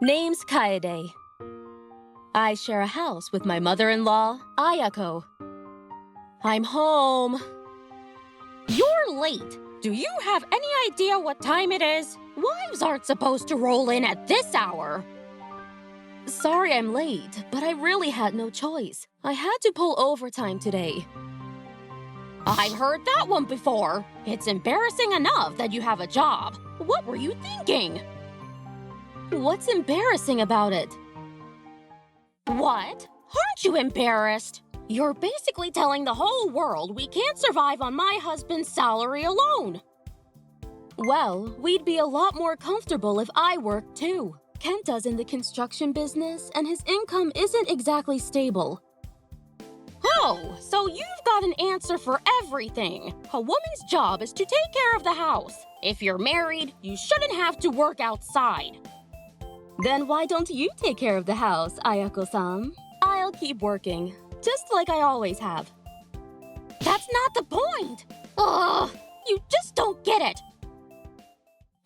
Name's Kaede. I share a house with my mother-in-law, Ayako. I'm home. You're late. Do you have any idea what time it is? Wives aren't supposed to roll in at this hour. Sorry I'm late, but I really had no choice. I had to pull overtime today. I've heard that one before. It's embarrassing enough that you have a job. What were you thinking? What's embarrassing about it? What? Aren't you embarrassed? You're basically telling the whole world we can't survive on my husband's salary alone. Well, we'd be a lot more comfortable if I worked too. Kenta's in the construction business, and his income isn't exactly stable. Oh, so you've got an answer for everything. A woman's job is to take care of the house. If you're married, you shouldn't have to work outside. Then why don't you take care of the house, Ayako-san? I'll keep working, just like I always have. That's not the point! Ugh, you just don't get it.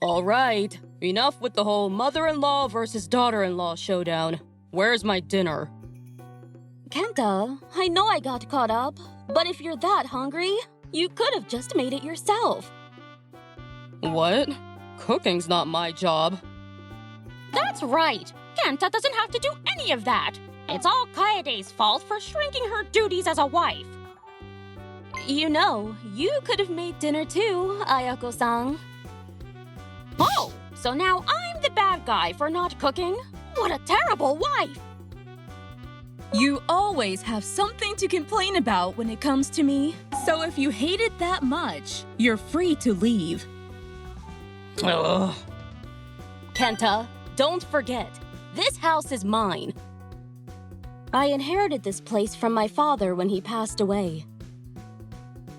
All right, enough with the whole mother-in-law versus daughter-in-law showdown. Where's my dinner? Kenta, I know I got caught up, but if you're that hungry, you could have just made it yourself. What? Cooking's not my job. That's right. Kenta doesn't have to do any of that. It's all Kaede's fault for shrinking her duties as a wife. You know, you could have made dinner too, Ayako-san. Oh, so now I'm the bad guy for not cooking? What a terrible wife! You always have something to complain about when it comes to me. So if you hate it that much, you're free to leave. Ugh. Kenta, don't forget, this house is mine. I inherited this place from my father when he passed away.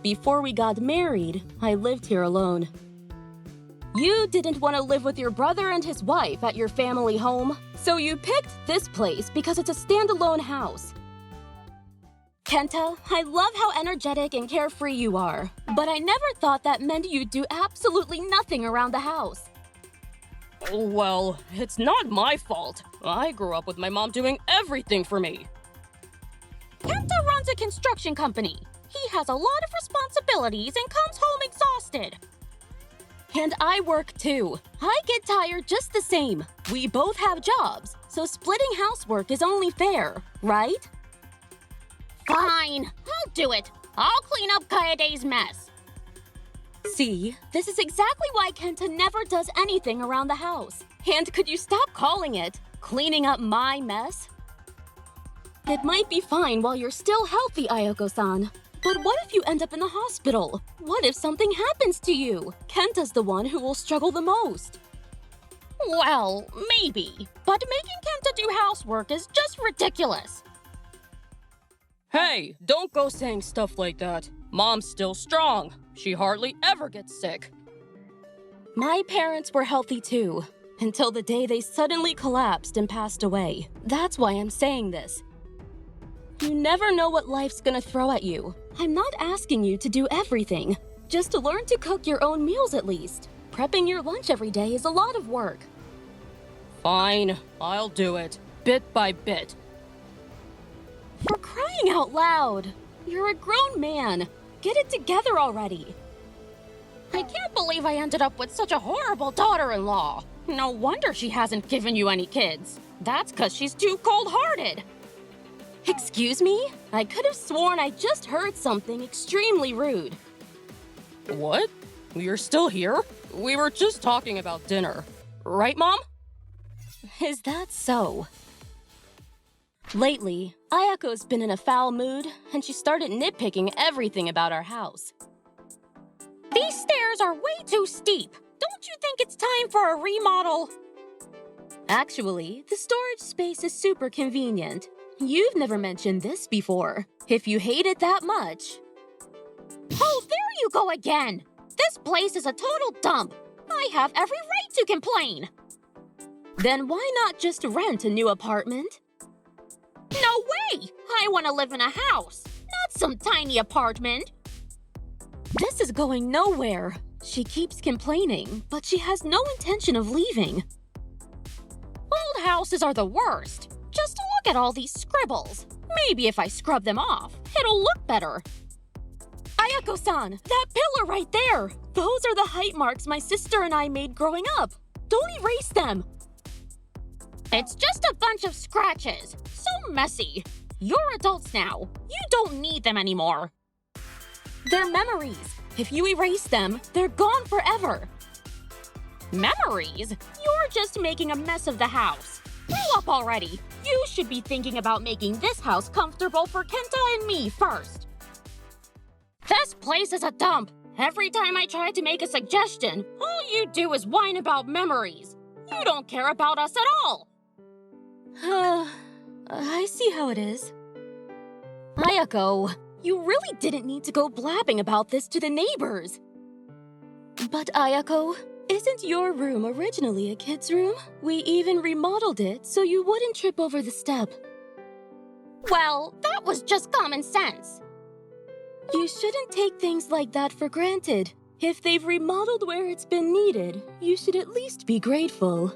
Before we got married, I lived here alone. You didn't want to live with your brother and his wife at your family home, so you picked this place because it's a standalone house. Kenta, I love how energetic and carefree you are, but I never thought that meant you'd do absolutely nothing around the house. Well, it's not my fault. I grew up with my mom doing everything for me. Kenta runs a construction company. He has a lot of responsibilities and comes home exhausted. And I work too. I get tired just the same. We both have jobs, so splitting housework is only fair, right? Fine, I'll do it. I'll clean up Kaede's mess. See, this is exactly why Kenta never does anything around the house. And could you stop calling it cleaning up my mess? It might be fine while you're still healthy, Ayako-san. But what if you end up in the hospital? What if something happens to you? Kenta's the one who will struggle the most. Well, maybe. But making Kenta do housework is just ridiculous. Hey, don't go saying stuff like that. Mom's still strong. She hardly ever gets sick. My parents were healthy too, until the day they suddenly collapsed and passed away. That's why I'm saying this. You never know what life's gonna throw at you. I'm not asking you to do everything. Just to learn to cook your own meals at least. Prepping your lunch every day is a lot of work. Fine, I'll do it. Bit by bit. For crying out loud! You're a grown man. Get it together already. I can't believe I ended up with such a horrible daughter-in-law. No wonder she hasn't given you any kids. That's 'cause she's too cold-hearted. Excuse me? I could have sworn I just heard something extremely rude. What? You're still here? We were just talking about dinner. Right, Mom? Is that so? Lately, Ayako's been in a foul mood, and she started nitpicking everything about our house. These stairs are way too steep. Don't you think it's time for a remodel? Actually, the storage space is super convenient. You've never mentioned this before. If you hate it that much... Oh, there you go again! This place is a total dump. I have every right to complain. Then why not just rent a new apartment? No way! I want to live in a house, not some tiny apartment. This is going nowhere. She keeps complaining, but she has no intention of leaving. Old houses are the worst. Just look at all these scribbles. Maybe if I scrub them off, it'll look better. Ayako-san, that pillar right there! Those are the height marks my sister and I made growing up. Don't erase them! It's just a bunch of scratches. So messy. You're adults now. You don't need them anymore. They're memories. If you erase them, they're gone forever. Memories? You're just making a mess of the house. Grow up already. You should be thinking about making this house comfortable for Kenta and me first. This place is a dump. Every time I try to make a suggestion, all you do is whine about memories. You don't care about us at all. I see how it is. Ayako, you really didn't need to go blabbing about this to the neighbors. But Ayako, isn't your room originally a kid's room? We even remodeled it so you wouldn't trip over the step. Well, that was just common sense. You shouldn't take things like that for granted. If they've remodeled where it's been needed, you should at least be grateful.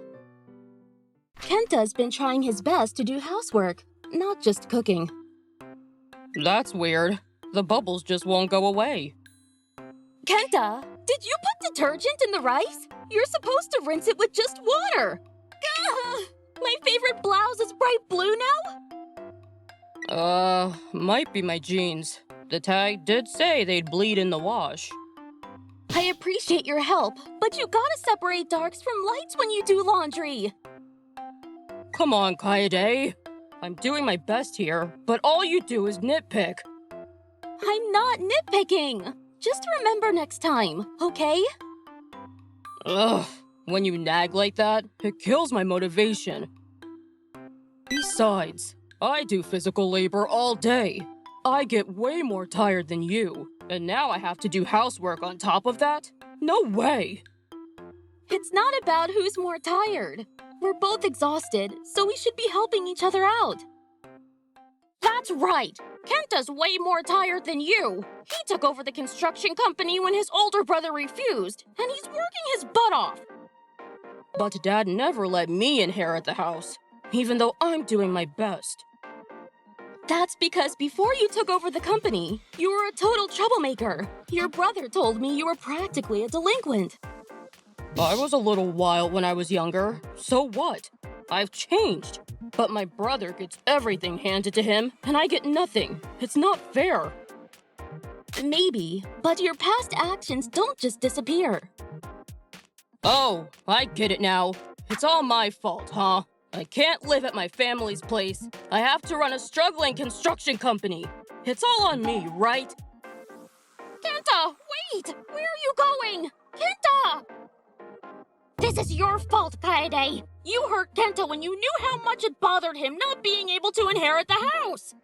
Kenta's been trying his best to do housework, not just cooking. That's weird. The bubbles just won't go away. Kenta, did you put detergent in the rice? You're supposed to rinse it with just water. Gah! My favorite blouse is bright blue now? Might be my jeans. The tag did say they'd bleed in the wash. I appreciate your help, but you gotta separate darks from lights when you do laundry. Come on, Kaede. I'm doing my best here, but all you do is nitpick. I'm not nitpicking. Just remember next time, okay? Ugh, when you nag like that, it kills my motivation. Besides, I do physical labor all day. I get way more tired than you, and now I have to do housework on top of that? No way! It's not about who's more tired. We're both exhausted, so we should be helping each other out. That's right! Kenta's way more tired than you! He took over the construction company when his older brother refused, and he's working his butt off! But Dad never let me inherit the house, even though I'm doing my best. That's because before you took over the company, you were a total troublemaker. Your brother told me you were practically a delinquent. I was a little wild when I was younger. So what? I've changed. But my brother gets everything handed to him, and I get nothing. It's not fair. Maybe, but your past actions don't just disappear. Oh, I get it now. It's all my fault, huh? I can't live at my family's place. I have to run a struggling construction company. It's all on me, right? Kenta, wait! Where are you going? Kenta! This is your fault, Kaede. You hurt Kenta when you knew how much it bothered him not being able to inherit the house.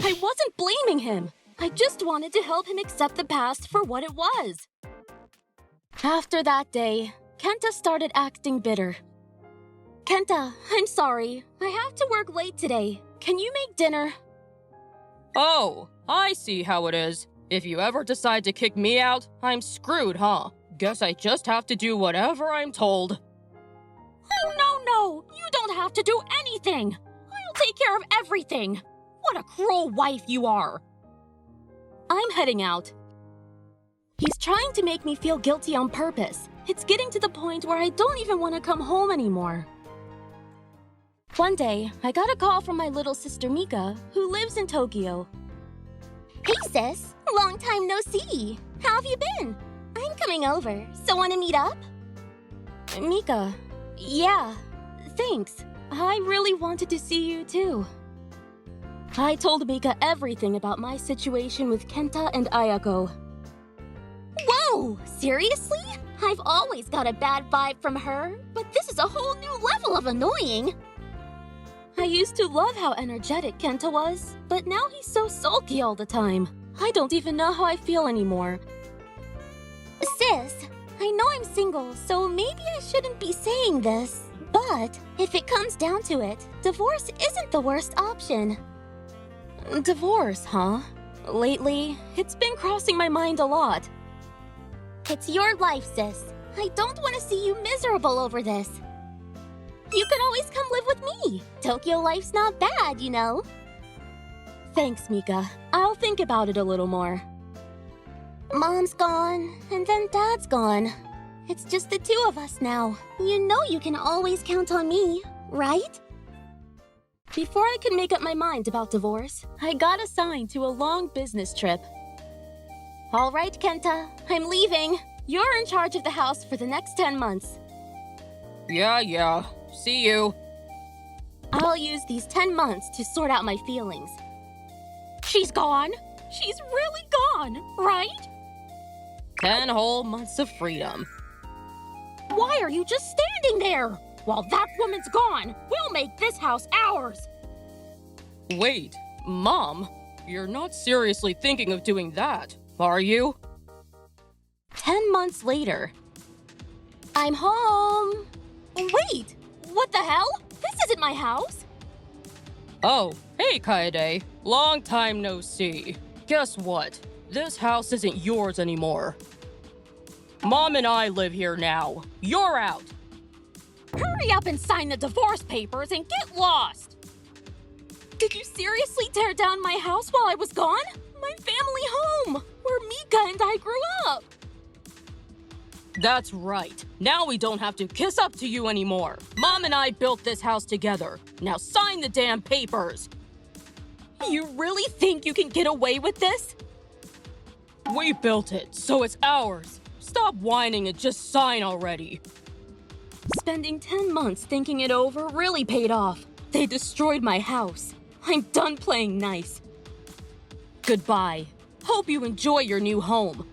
I wasn't blaming him. I just wanted to help him accept the past for what it was. After that day, Kenta started acting bitter. Kenta, I'm sorry. I have to work late today. Can you make dinner? Oh, I see how it is. If you ever decide to kick me out, I'm screwed, huh? Guess I just have to do whatever I'm told. Oh, no! You don't have to do anything! I'll take care of everything! What a cruel wife you are! I'm heading out. He's trying to make me feel guilty on purpose. It's getting to the point where I don't even want to come home anymore. One day, I got a call from my little sister Mika, who lives in Tokyo. Hey sis, long time no see. How have you been? I'm coming over, so wanna meet up? Mika, yeah, thanks. I really wanted to see you too. I told Mika everything about my situation with Kenta and Ayako. Whoa, seriously? I've always got a bad vibe from her, but this is a whole new level of annoying. I used to love how energetic Kenta was, but now he's so sulky all the time. I don't even know how I feel anymore. Sis, I know I'm single, so maybe I shouldn't be saying this, but if it comes down to it, divorce isn't the worst option. Divorce, huh? Lately, it's been crossing my mind a lot. It's your life, sis. I don't want to see you miserable over this. You could always come live with me. Tokyo life's not bad, you know. Thanks, Mika. I'll think about it a little more. Mom's gone, and then Dad's gone. It's just the two of us now. You know you can always count on me, right? Before I could make up my mind about divorce, I got assigned to a long business trip. All right, Kenta, I'm leaving. You're in charge of the house for the next 10 months. Yeah. See you. I'll use these 10 months to sort out my feelings. She's gone. She's really gone, right? 10 whole months of freedom. Why are you just standing there? While that woman's gone, we'll make this house ours. Wait, Mom, you're not seriously thinking of doing that, are you? 10 months later. I'm home. Wait, what the hell? This isn't my house. Oh, hey, Kaede. Long time no see. Guess what? This house isn't yours anymore. Mom and I live here now. You're out. Hurry up and sign the divorce papers and get lost. Did you seriously tear down my house while I was gone? My family home, where Mika and I grew up. That's right. Now we don't have to kiss up to you anymore. Mom and I built this house together. Now sign the damn papers. You really think you can get away with this? We built it, so it's ours. Stop whining and just sign already. Spending 10 months thinking it over really paid off. They destroyed my house. I'm done playing nice. Goodbye. Hope you enjoy your new home.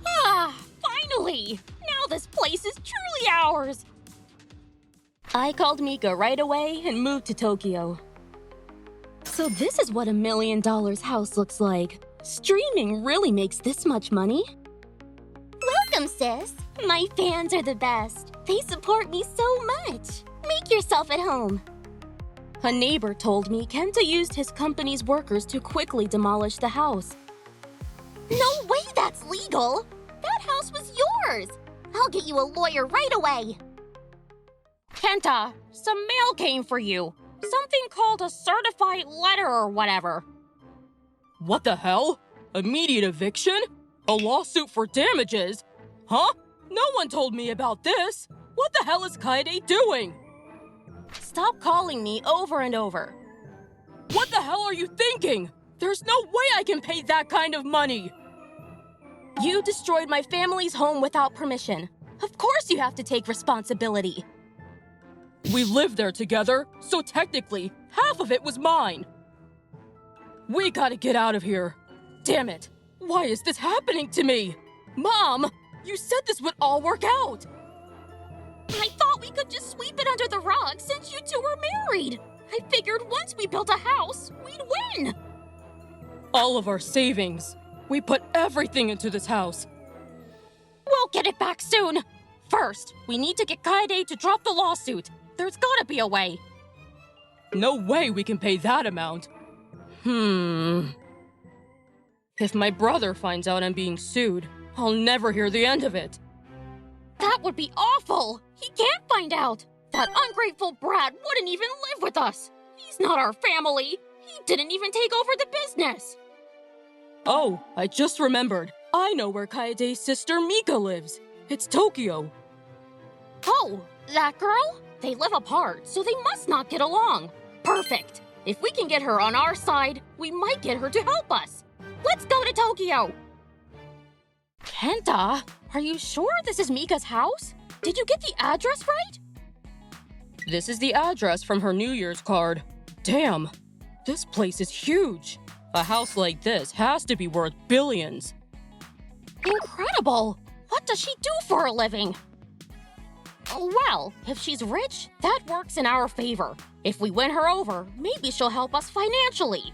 Ah, finally! Now this place is truly ours. I called Mika right away and moved to Tokyo. So this is what $1 million house looks like. Streaming really makes this much money. Welcome, sis. My fans are the best. They support me so much. Make yourself at home. A neighbor told me Kenta used his company's workers to quickly demolish the house. No way that's legal. That house was yours. I'll get you a lawyer right away. Kenta, some mail came for you. Something called a certified letter or whatever. What the hell? Immediate eviction? A lawsuit for damages? Huh? No one told me about this. What the hell is Kaede doing? Stop calling me over and over. What the hell are you thinking? There's no way I can pay that kind of money. You destroyed my family's home without permission. Of course you have to take responsibility. We lived there together, so technically, half of it was mine. We gotta get out of here. Damn it. Why is this happening to me? Mom, you said this would all work out. I thought we could just sweep it under the rug since you two were married. I figured once we built a house, we'd win. All of our savings. We put everything into this house. We'll get it back soon. First, we need to get Kaede to drop the lawsuit. There's gotta be a way. No way we can pay that amount. If my brother finds out I'm being sued, I'll never hear the end of it. That would be awful. He can't find out. That ungrateful brat wouldn't even live with us. He's not our family. He didn't even take over the business. Oh, I just remembered. I know where Kaede's sister Mika lives. It's Tokyo. Oh, that girl? They live apart, so they must not get along. Perfect. If we can get her on our side, we might get her to help us. Let's go to Tokyo. Kenta, are you sure this is Mika's house? Did you get the address right? This is the address from her New Year's card. Damn, this place is huge. A house like this has to be worth billions. Incredible! What does she do for a living? Well, if she's rich, that works in our favor. If we win her over, maybe she'll help us financially.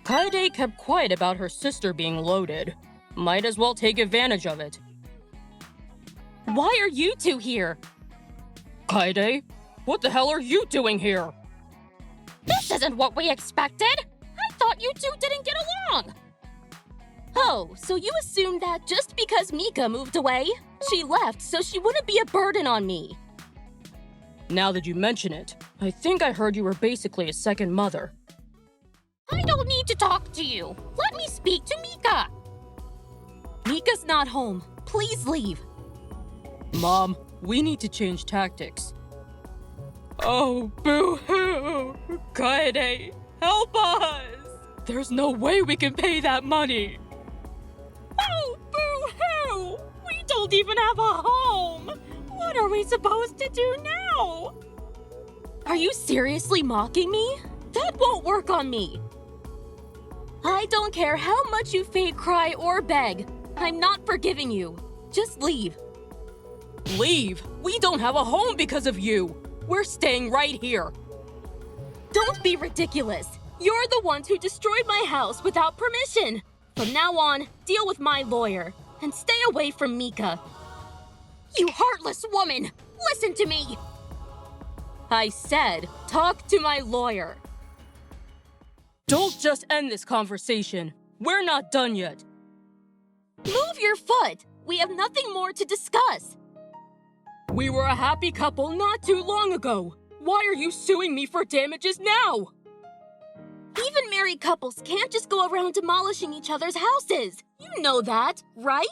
Kaede kept quiet about her sister being loaded. Might as well take advantage of it. Why are you two here? Kaede, what the hell are you doing here? This isn't what we expected! I thought you two didn't get along! Oh, so you assumed that just because Mika moved away, she left so she wouldn't be a burden on me. Now that you mention it, I think I heard you were basically a second mother. I don't need to talk to you. Let me speak to Mika. Mika's not home. Please leave. Mom, we need to change tactics. Oh, boo-hoo! Kaede, help us! There's no way we can pay that money! Oh, boo-hoo! We don't even have a home! What are we supposed to do now? Are you seriously mocking me? That won't work on me. I don't care how much you fake cry or beg. I'm not forgiving you. Just leave. Leave? We don't have a home because of you! We're staying right here. Don't be ridiculous. You're the ones who destroyed my house without permission. From now on, deal with my lawyer. And stay away from Mika. You heartless woman! Listen to me! I said, talk to my lawyer. Don't just end this conversation. We're not done yet. Move your foot. We have nothing more to discuss. We were a happy couple not too long ago. Why are you suing me for damages now? Even married couples can't just go around demolishing each other's houses. You know that, right?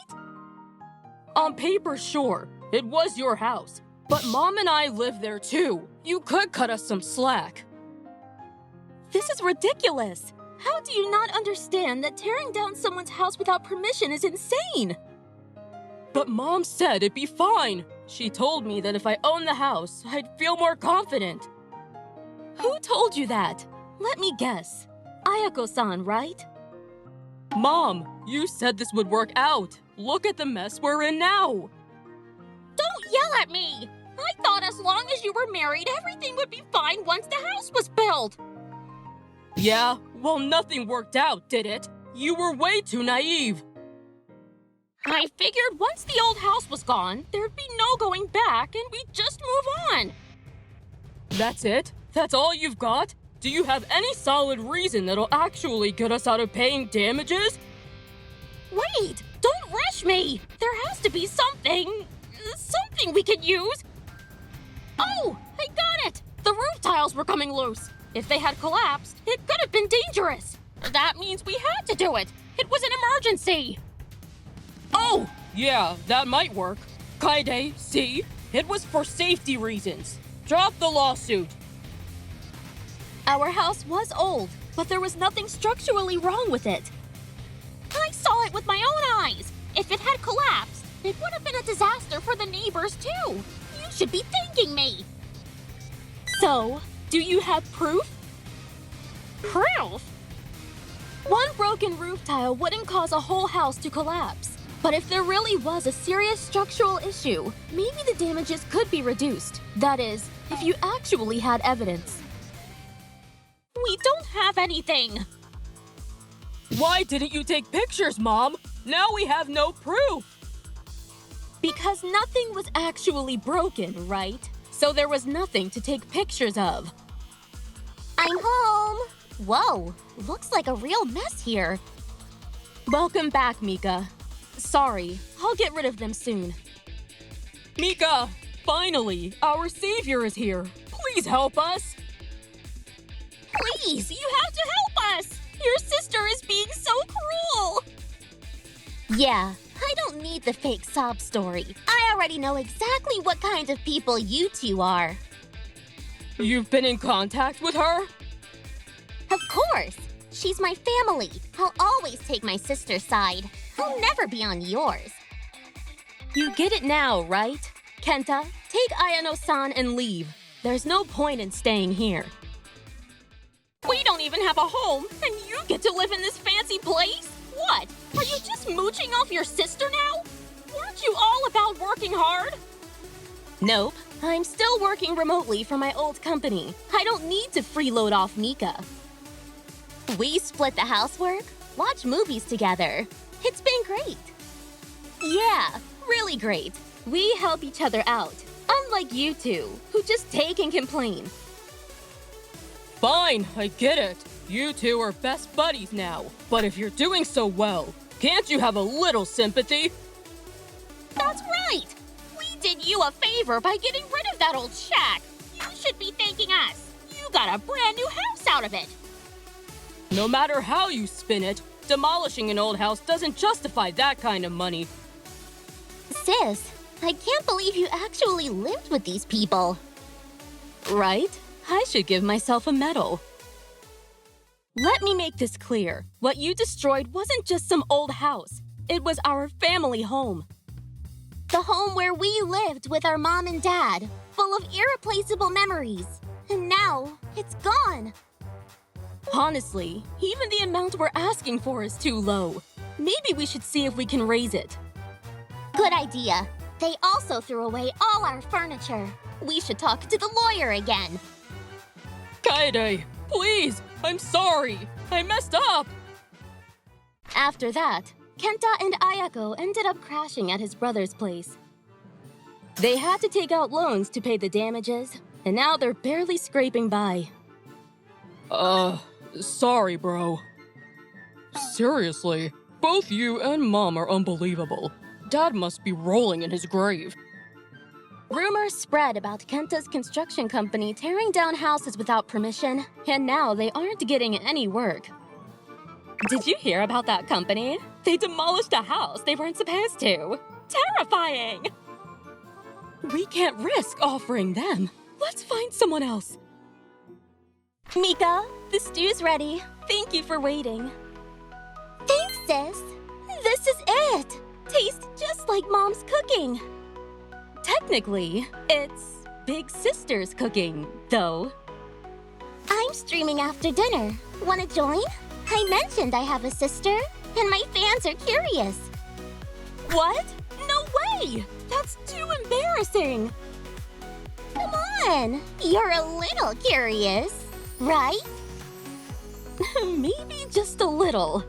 On paper, sure. It was your house. But Mom and I live there too. You could cut us some slack. This is ridiculous. How do you not understand that tearing down someone's house without permission is insane? But Mom said it'd be fine. She told me that if I owned the house, I'd feel more confident. Who told you that? Let me guess. Ayako-san, right? Mom, you said this would work out. Look at the mess we're in now. Don't yell at me! I thought as long as you were married, everything would be fine once the house was built. Yeah, well, nothing worked out, did it? You were way too naive. I figured once the old house was gone, there'd be no going back and we'd just move on. That's it? That's all you've got? Do you have any solid reason that'll actually get us out of paying damages? Wait! Don't rush me! There has to be something we can use. Oh! I got it! The roof tiles were coming loose. If they had collapsed, it could have been dangerous. That means we had to do it. It was an emergency. Oh! Yeah, that might work. Kaede, see? It was for safety reasons. Drop the lawsuit. Our house was old, but there was nothing structurally wrong with it. I saw it with my own eyes. If it had collapsed, it would have been a disaster for the neighbors too. You should be thanking me. So, do you have proof? Proof? One broken roof tile wouldn't cause a whole house to collapse. But if there really was a serious structural issue, maybe the damages could be reduced. That is, if you actually had evidence. We don't have anything. Why didn't you take pictures, Mom? Now we have no proof. Because nothing was actually broken, right? So there was nothing to take pictures of. I'm home. Whoa, looks like a real mess here. Welcome back, Mika. Sorry, I'll get rid of them soon. Mika, finally, our savior is here. Please help us. Please, you have to help us. Your sister is being so cruel. Yeah, I don't need the fake sob story. I already know exactly what kind of people you two are. You've been in contact with her? Of course. She's my family. I'll always take my sister's side. I'll never be on yours. You get it now, right? Kenta, take Ayano-san and leave. There's no point in staying here. We don't even have a home, and you get to live in this fancy place? What? Are you just mooching off your sister now? Weren't you all about working hard? Nope. I'm still working remotely for my old company. I don't need to freeload off Mika. We split the housework, watch movies together. It's been great. Yeah, really great. We help each other out. Unlike you two, who just take and complain. Fine, I get it. You two are best buddies now. But if you're doing so well, can't you have a little sympathy? That's right! We did you a favor by getting rid of that old shack. got a brand new house out of it! No matter how you spin it, demolishing an old house doesn't justify that kind of money. Sis, I can't believe you actually lived with these people. Right? I should give myself a medal. Let me make this clear. What you destroyed wasn't just some old house. It was our family home. The home where we lived with our mom and dad, full of irreplaceable memories. And now, it's gone. Honestly, even the amount we're asking for is too low. Maybe we should see if we can raise it. Good idea. They also threw away all our furniture. We should talk to the lawyer again. Kaede, please! I'm sorry! I messed up! After that, Kenta and Ayako ended up crashing at his brother's place. They had to take out loans to pay the damages, and now they're barely scraping by. Sorry, bro. Seriously, both you and Mom are unbelievable. Dad must be rolling in his grave. Rumors spread about Kenta's construction company tearing down houses without permission, and now they aren't getting any work. Did you hear about that company? They demolished a house they weren't supposed to. Terrifying! We can't risk offering them. Let's find someone else. Mika, the stew's ready. Thank you for waiting. Thanks, sis. This is it. Tastes just like Mom's cooking. Technically, it's Big Sister's cooking, though. I'm streaming after dinner. Wanna join? I mentioned I have a sister, and my fans are curious. What? No way! That's too embarrassing! Come on, you're a little curious, right? Maybe just a little.